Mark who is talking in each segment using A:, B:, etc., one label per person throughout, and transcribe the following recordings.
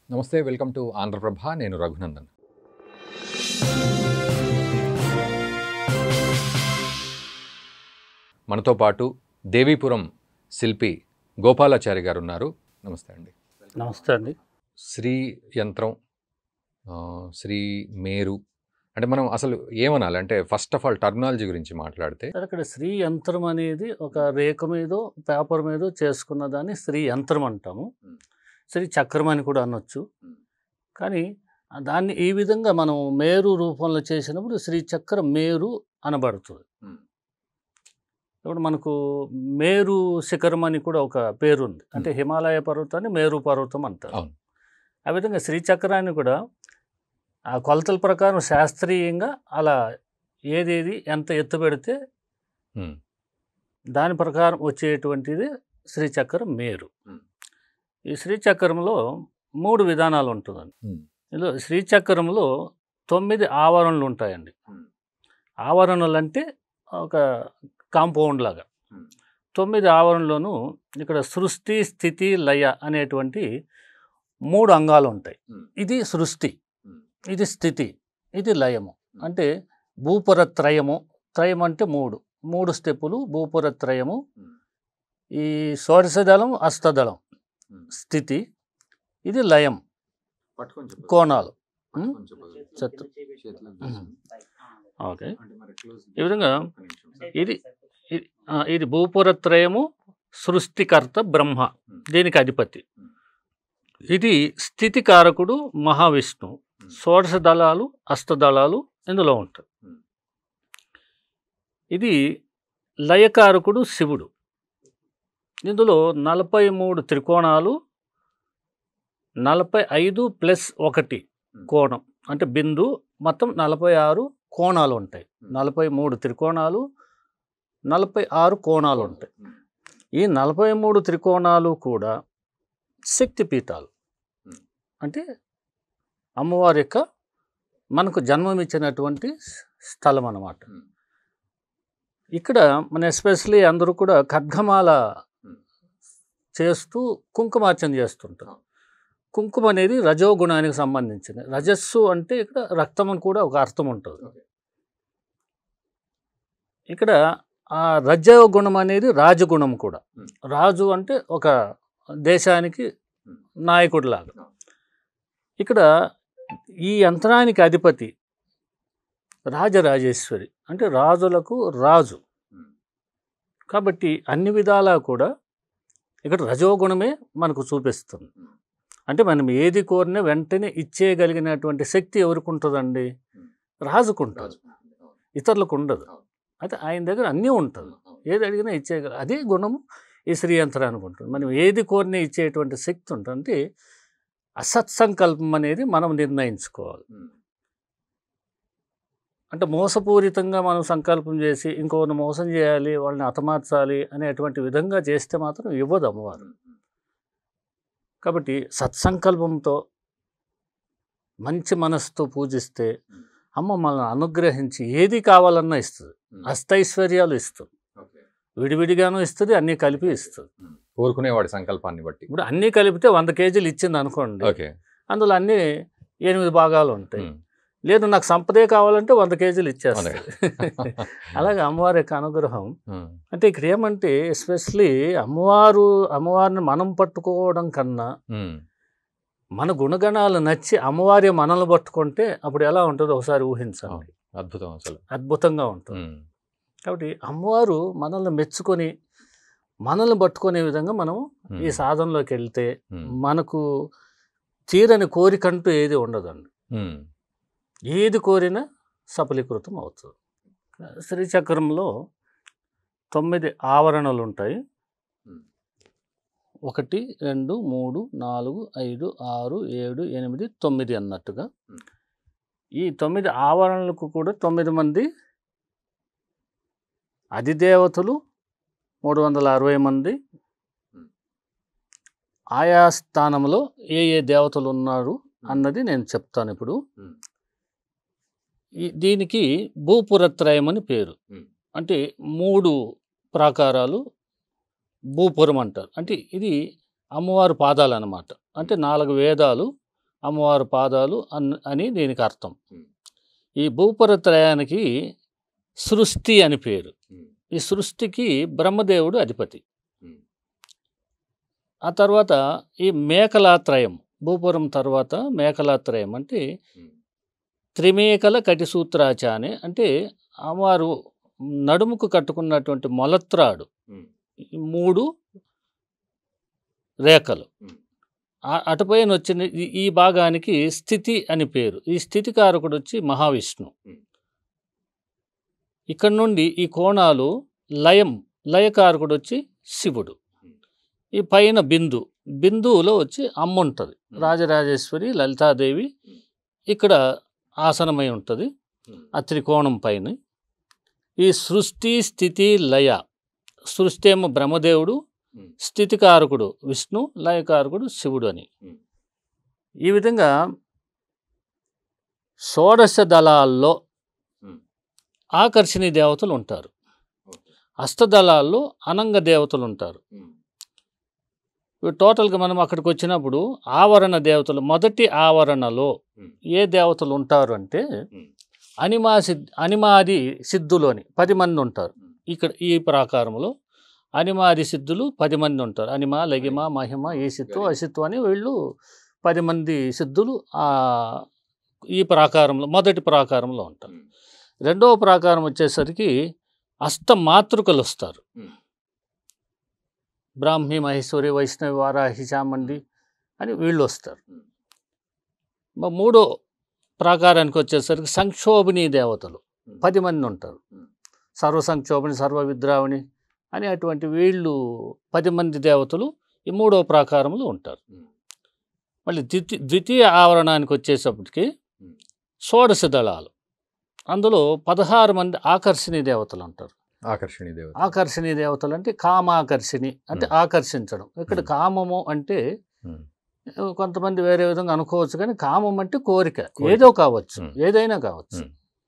A: నమస్తే, welcome to Andhraprabha. నేను రఘునందన్. మనతో పాటు దేవీపురం శిల్పి గోపాలాచారి గారు ఉన్నారు. నమస్తే అండి.
B: నమస్తే అండి.
A: శ్రీ యంత్రం, శ్రీ మేరు అంటే మనం అసలు ఏమనాలి అంటే ఫస్ట్ ఆఫ్ ఆల్ టర్మినాలజీ గురించి మాట్లాడితే
B: ఇక్కడ శ్రీ యంత్రం అనేది ఒక రేఖ మీదో పేపర్ మీదో చేసుకున్న దాన్ని శ్రీ యంత్రం అంటాము. శ్రీ చక్రం అని కూడా అనొచ్చు. కానీ దాన్ని ఈ విధంగా మనం మేరు రూపంలో చేసినప్పుడు శ్రీ చక్రం మేరు అనబడుతుంది. ఇప్పుడు మనకు మేరు శిఖరం అని కూడా ఒక పేరు ఉంది. అంటే హిమాలయ పర్వతాన్ని మేరు పర్వతం అంటారు. ఆ విధంగా శ్రీచక్రాన్ని కూడా ఆ కొలతల ప్రకారం శాస్త్రీయంగా అలా ఏదేది ఎంత ఎత్తు పెడితే దాని ప్రకారం వచ్చేటువంటిది శ్రీచక్రం మేరు. ఈ శ్రీచక్రంలో 3 విధానాలు ఉంటుందండి. ఇందులో శ్రీచక్రంలో 9 ఆవరణలు ఉంటాయండి. ఆవరణలు అంటే ఒక కాంపౌండ్ లాగా 9 ఆవరణలోనూ ఇక్కడ సృష్టి, స్థితి, లయ అనేటువంటి 3 అంగాలు ఉంటాయి. ఇది సృష్టి, ఇది స్థితి, ఇది లయము. అంటే భూపురత్రయము, త్రయం అంటే 3 స్టెప్పులు భూపురత్రయము. ఈ షోడశదళం, అష్టదళం స్థితి, ఇది లయం కోణాలు. ఓకే, ఈ విధంగా ఇది భూపురత్రయము, సృష్టికర్త బ్రహ్మ, దీనికి అధిపతి. ఇది స్థితికారకుడు మహావిష్ణువు. షోడశ దళాలు, అష్టదళాలు ఇందులో ఉంటాయి. ఇది లయకారకుడు శివుడు. ఇందులో 43 త్రికోణాలు, 45 + 1 కోణం అంటే బిందు, మొత్తం 46 కోణాలు ఉంటాయి. 43 త్రికోణాలు, 46 కోణాలు ఉంటాయి. ఈ 43 త్రికోణాలు కూడా శక్తిపీఠాలు. అంటే అమ్మవారి యొక్క మనకు జన్మమిచ్చినటువంటి స్థలం అన్నమాట. ఇక్కడ మన ఎస్పెషలీ అందరూ కూడా ఖడ్గమాల చేస్తూ కుంకుమార్చన చేస్తుంటారు. కుంకుమ అనేది రజోగుణానికి సంబంధించింది. రజస్సు అంటే ఇక్కడ రక్తం అని కూడా ఒక అర్థం ఉంటుంది. ఇక్కడ ఆ రజోగుణం అనేది రాజగుణం కూడా. రాజు అంటే ఒక దేశానికి నాయకుడిలాగా. ఇక్కడ ఈ యంత్రానికి అధిపతి రాజరాజేశ్వరి, అంటే రాజులకు రాజు. కాబట్టి అన్ని విధాలా కూడా ఇక్కడ రజోగుణమే మనకు చూపిస్తుంది. అంటే మనం ఏది కోరినా వెంటనే ఇచ్చేయగలిగినటువంటి శక్తి ఎవరికి ఉంటుందండి? రాజుకు ఉంటుంది, ఇతరులకు ఉండదు. అయితే ఆయన దగ్గర అన్నీ ఉంటుంది, ఏది అడిగినా ఇచ్చేయగల అదే గుణము ఈ శ్రీ యంత్రానికి ఉంటుంది. మనం ఏది కోరినా ఇచ్చేటువంటి శక్తి ఉంటుంది. అంటే అసత్సంకల్పం అనేది మనం నిర్ణయించుకోవాలి. అంటే మోసపూరితంగా మనం సంకల్పం చేసి ఇంకొకరిని మోసం చేయాలి, వాళ్ళని హతమార్చాలి అనేటువంటి విధంగా చేస్తే మాత్రం ఇవ్వదు అమ్మవారు. కాబట్టి సత్సంకల్పంతో మంచి మనసుతో పూజిస్తే అమ్మ మనల్ని అనుగ్రహించి ఏది కావాలన్నా ఇస్తుంది. అష్టైశ్వర్యాలు ఇస్తుంది, విడివిడిగాను ఇస్తుంది, అన్నీ కలిపి ఇస్తుంది.
A: కోరుకునేవాడి సంకల్పాన్ని బట్టి.
B: ఇప్పుడు అన్నీ కలిపితే 100 కేజీలు ఇచ్చింది అనుకోండి, అందులో అన్నీ 8 భాగాలు ఉంటాయి. లేదు నాకు సంపదే కావాలంటే 100 కేజీలు ఇచ్చేస్తాయి. అలాగే అమ్మవారి యొక్క అనుగ్రహం. అంటే ఇక్కడ ఏమంటే ఎస్పెషలీ అమ్మవారిని మనం పట్టుకోవడం కన్నా మన గుణగణాలు నచ్చి అమ్మవారి మనల్ని పట్టుకుంటే అప్పుడు ఎలా ఉంటుందో ఒకసారి ఊహించండి.
A: అద్భుతం, అసలు
B: అద్భుతంగా ఉంటుంది. కాబట్టి అమ్మవారు మనల్ని మెచ్చుకొని మనల్ని పట్టుకునే విధంగా మనం ఈ సాధనలోకి వెళ్తే మనకు తీరని కోరికంటూ ఏది ఉండదండి. ఏది కోరినా సఫలీకృతం అవుతుంది. శ్రీచక్రంలో 9 ఆవరణలు ఉంటాయి. 1 2 3 4 5 6 7 8 9 అన్నట్టుగా. ఈ 9 ఆవరణలకు కూడా 9 మంది అధిదేవతలు, 360 మంది. ఆయా స్థానంలో ఏ దేవతలు ఉన్నారు అన్నది నేను చెప్తాను ఇప్పుడు. దీనికి భూపురత్రయం అని పేరు. అంటే 3 ప్రాకారాలు భూపురం అంటారు. అంటే ఇది అమ్మవారి పాదాలు అన్నమాట. అంటే 4 వేదాలు అమ్మవారి పాదాలు అని దీనికి అర్థం. ఈ భూపరత్రయానికి సృష్టి అని పేరు. ఈ సృష్టికి బ్రహ్మదేవుడు అధిపతి. ఆ తర్వాత ఈ మేకలాత్రయం, భూపురం తర్వాత మేకలాత్రయం అంటే త్రిమేకల కటిసూత్రాచానే, అంటే అమ్మవారు నడుముకు కట్టుకున్నటువంటి మొలత్రాడు 3 రేఖలు. అటుపైన వచ్చిన ఈ భాగానికి స్థితి అని పేరు. ఈ స్థితికారకుడు వచ్చి మహావిష్ణు. ఇక్కడ నుండి ఈ కోణాలు లయకారకుడు వచ్చి శివుడు. ఈ పైన బిందువులో వచ్చి అమ్మ ఉంటుంది, రాజరాజేశ్వరి లలితాదేవి ఇక్కడ ఆసనమై ఉంటుంది ఆ త్రికోణం పైన. ఈ సృష్టి స్థితి లయ, సృష్టి ఏమో బ్రహ్మదేవుడు, స్థితికారకుడు విష్ణు, లయకారకుడు శివుడు అని. ఈ విధంగా షోడశ దళాల్లో ఆకర్షణీ దేవతలు ఉంటారు. అష్టదళాల్లో అనంగ దేవతలు ఉంటారు. టోటల్గా మనం అక్కడికి వచ్చినప్పుడు ఆవరణ దేవతలు, మొదటి ఆవరణలో ఏ దేవతలు ఉంటారు అంటే అనిమాది సిద్ధులు అని 10 మంది ఉంటారు. ఇక్కడ ఈ ప్రాకారంలో అనిమాది సిద్ధులు 10 మంది ఉంటారు. అనిమ, లగిమ, మహిమ, ఈసిత్తు, అసిత్తు అని వీళ్ళు 10 మంది సిద్ధులు ఈ ప్రాకారంలో, మొదటి ప్రాకారంలో ఉంటారు. రెండవ ప్రాకారం వచ్చేసరికి అష్టమాతృకలు వస్తారు. బ్రాహ్మి, మహేశ్వరి, వైష్ణవి, వారాహి, చాముండి అని వీళ్ళు వస్తారు. మూడో ప్రాకారానికి వచ్చేసరికి సంక్షోభిణీ దేవతలు 10 మంది ఉంటారు. సర్వ సంక్షోభిణి, సర్వ విద్రావిణి అని అటువంటి వీళ్ళు 10 మంది దేవతలు ఈ మూడో ప్రాకారంలో ఉంటారు. మళ్ళీ ద్వితీయ ఆవరణానికి వచ్చేటప్పటికి షోడశ దళాలు, అందులో 16 మంది ఆకర్షణీ దేవతలు ఉంటారు. ఆకర్షణీ దేవతలు అంటే కామాకర్షిణి అంటే ఆకర్షించడం. ఇక్కడ కామము అంటే కొంతమంది వేరే విధంగా అనుకోవచ్చు, కానీ కామం అంటే కోరిక, ఏదో కావచ్చు, ఏదైనా కావచ్చు.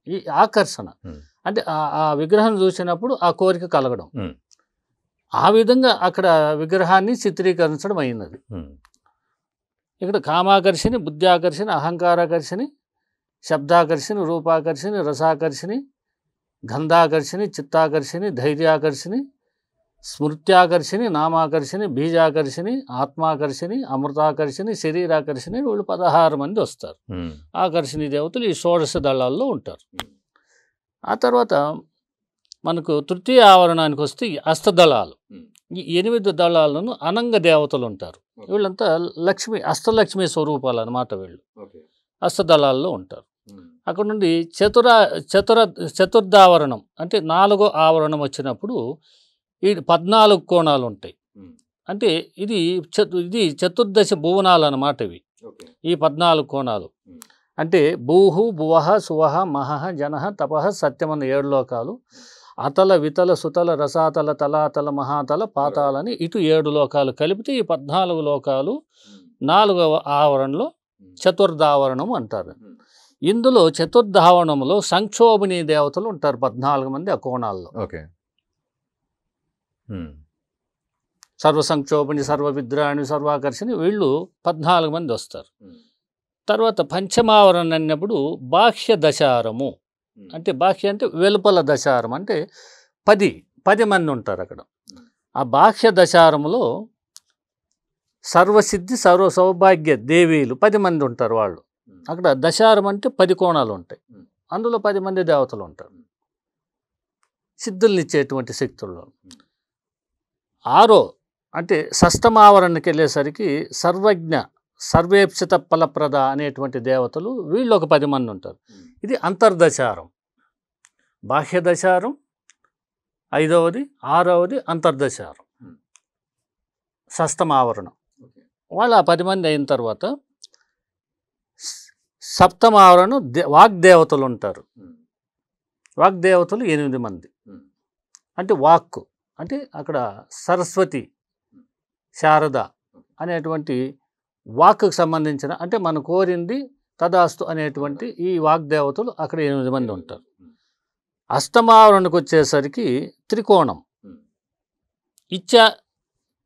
B: ఈ ఆకర్షణ అంటే ఆ విగ్రహం చూసినప్పుడు ఆ కోరిక కలగడం, ఆ విధంగా అక్కడ విగ్రహాన్ని చిత్రీకరించడం అయినది. ఇక్కడ కామాకర్షిని, బుద్ధ్యాకర్షిని, అహంకారాకర్షిని, శబ్దాకర్షిని, రూపాకర్షిని, రసాకర్షిని, గంధాకర్షిని, చిత్తాకర్షిని, ధైర్యాకర్షిని, స్మృత్యాకర్షిని, నామాకర్షిని, బీజాకర్షిని, ఆత్మాకర్షిని, అమృతాకర్షిని, శరీరాకర్షిని, వీళ్ళు 16 మంది వస్తారు. ఆకర్షణీ దేవతలు ఈ షోడశ దళాల్లో ఉంటారు. ఆ తర్వాత మనకు తృతీయ ఆవరణానికి వస్తే అష్టదళాలు, ఈ 8 దళాలను అనంగ దేవతలు ఉంటారు. వీళ్ళంతా లక్ష్మి, అష్టలక్ష్మి స్వరూపాలు అన్నమాట. వీళ్ళు అష్టదళాల్లో ఉంటారు. అక్కడ నుండి చతుర్థావరణం అంటే 4వ ఆవరణం వచ్చినప్పుడు ఈ 14 కోణాలు ఉంటాయి. అంటే ఇది చతుర్దశ భువనాలు అన్నమాట. ఇవి ఈ 14 కోణాలు అంటే భూహు, భువహ, సువహ, మహః, జనః, తపః, సత్యం అన్న 7 లోకాలు, అతల, వితల, సుతల, రసాతల, తలాతల, మహాతల, పాతాలని ఇటు 7 లోకాలు కలిపితే ఈ 14 లోకాలు 4వ ఆవరణలో చతుర్థావరణం అంటారు. ఇందులో చతుర్థావరణంలో సంక్షోభిణీ దేవతలు ఉంటారు 14 మంది ఆ కోణాల్లో. సర్వ సంక్షోభిణి, సర్వ విద్రాణి, సర్వాకర్షణి వీళ్ళు 14 మంది వస్తారు. తర్వాత పంచమావరణ అన్నప్పుడు బాహ్య దశారము అంటే, బాహ్య అంటే వెలుపల దశారం అంటే 10 మంది ఉంటారు అక్కడ. ఆ బాహ్య దశారములో సర్వసిద్ధి, సర్వ సౌభాగ్య దేవీలు 10 మంది ఉంటారు వాళ్ళు. అక్కడ దశారం అంటే 10 కోణాలు ఉంటాయి, అందులో 10 మంది దేవతలు ఉంటారు, సిద్ధుల్ని ఇచ్చేటువంటి శక్తుల్లో. 6 అంటే షష్టమావరణకి వెళ్ళేసరికి సర్వజ్ఞ, సర్వేప్సిత ఫలప్రద అనేటువంటి దేవతలు, వీళ్ళు ఒక 10 మంది ఉంటారు. ఇది అంతర్దశారం. బాహ్య దశారం 5వది, 6వది అంతర్దశారం, షష్టమావరణం. వాళ్ళు ఆ 10 మంది అయిన తర్వాత సప్తమావరణం వాగ్దేవతలు ఉంటారు. వాగ్దేవతలు 8 మంది. అంటే వాక్కు అంటే అక్కడ సరస్వతి, శారద అనేటువంటి వాక్కు సంబంధించిన, అంటే మనం కోరింది తదాస్తు అనేటువంటి ఈ వాగ్దేవతలు అక్కడ 8 మంది ఉంటారు. అష్టమావరణకు వచ్చేసరికి త్రికోణం, ఇచ్చ,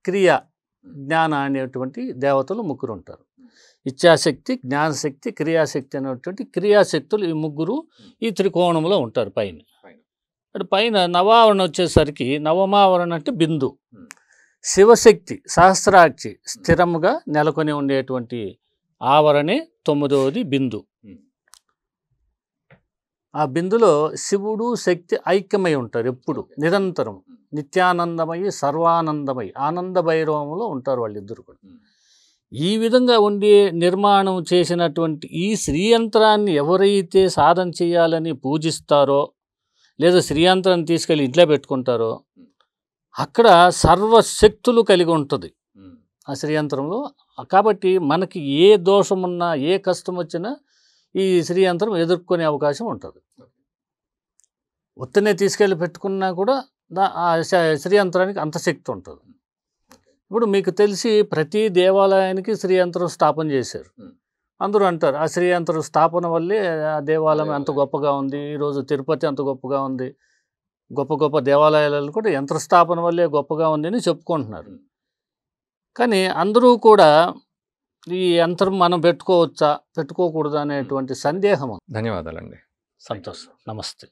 B: క్రియ, జ్ఞాన అనేటువంటి దేవతలు 3 ఉంటారు. ఇచ్ఛాశక్తి, జ్ఞానశక్తి, క్రియాశక్తి అనేటువంటి క్రియాశక్తులు ఈ ముగ్గురు ఈ త్రికోణంలో ఉంటారు పైన. అటు పైన నవావరణ వచ్చేసరికి నవమావరణ అంటే బిందు. శివశక్తి సహస్రాక్షి స్థిరముగా నెలకొని ఉండేటువంటి ఆవరణే 9వది బిందు. ఆ బిందులో శివుడు శక్తి ఐక్యమై ఉంటారు ఎప్పుడు, నిరంతరం నిత్యానందమై సర్వానందమై ఆనంద భైరవంలో ఉంటారు వాళ్ళిద్దరు కూడా. ఈ విధంగా ఉండి నిర్మాణం చేసినటువంటి ఈ శ్రీయంత్రాన్ని ఎవరైతే సాధన చేయాలని పూజిస్తారో లేదా శ్రీయంత్రాన్ని తీసుకెళ్ళి ఇంట్లో పెట్టుకుంటారో అక్కడ సర్వశక్తులు కలిగి ఉంటుంది ఆ శ్రీయంత్రంలో. కాబట్టి మనకి ఏ దోషమున్నా ఏ కష్టం వచ్చినా ఈ శ్రీయంత్రం ఎదుర్కొనే అవకాశం ఉంటుంది. ఉత్తనే తీసుకెళ్ళి పెట్టుకున్నా కూడా ఆ శ్రీయంత్రానికి అంత శక్తి ఉంటుంది. ఇప్పుడు మీకు తెలిసి ప్రతి దేవాలయానికి శ్రీయంత్రం స్థాపన చేశారు. అందరూ అంటారు ఆ శ్రీయంత్రం స్థాపన వల్లే ఆ దేవాలయం అంత గొప్పగా ఉంది, ఈరోజు తిరుపతి అంత గొప్పగా ఉంది, గొప్ప గొప్ప దేవాలయాలలో కూడా యంత్ర స్థాపన వల్లే గొప్పగా ఉంది అని చెప్పుకుంటున్నారు. కానీ అందరూ కూడా ఈ యంత్రం మనం పెట్టుకోవచ్చా పెట్టుకోకూడదా అనేటువంటి సందేహం.
A: ధన్యవాదాలండి.
B: సంతోషం. నమస్తే.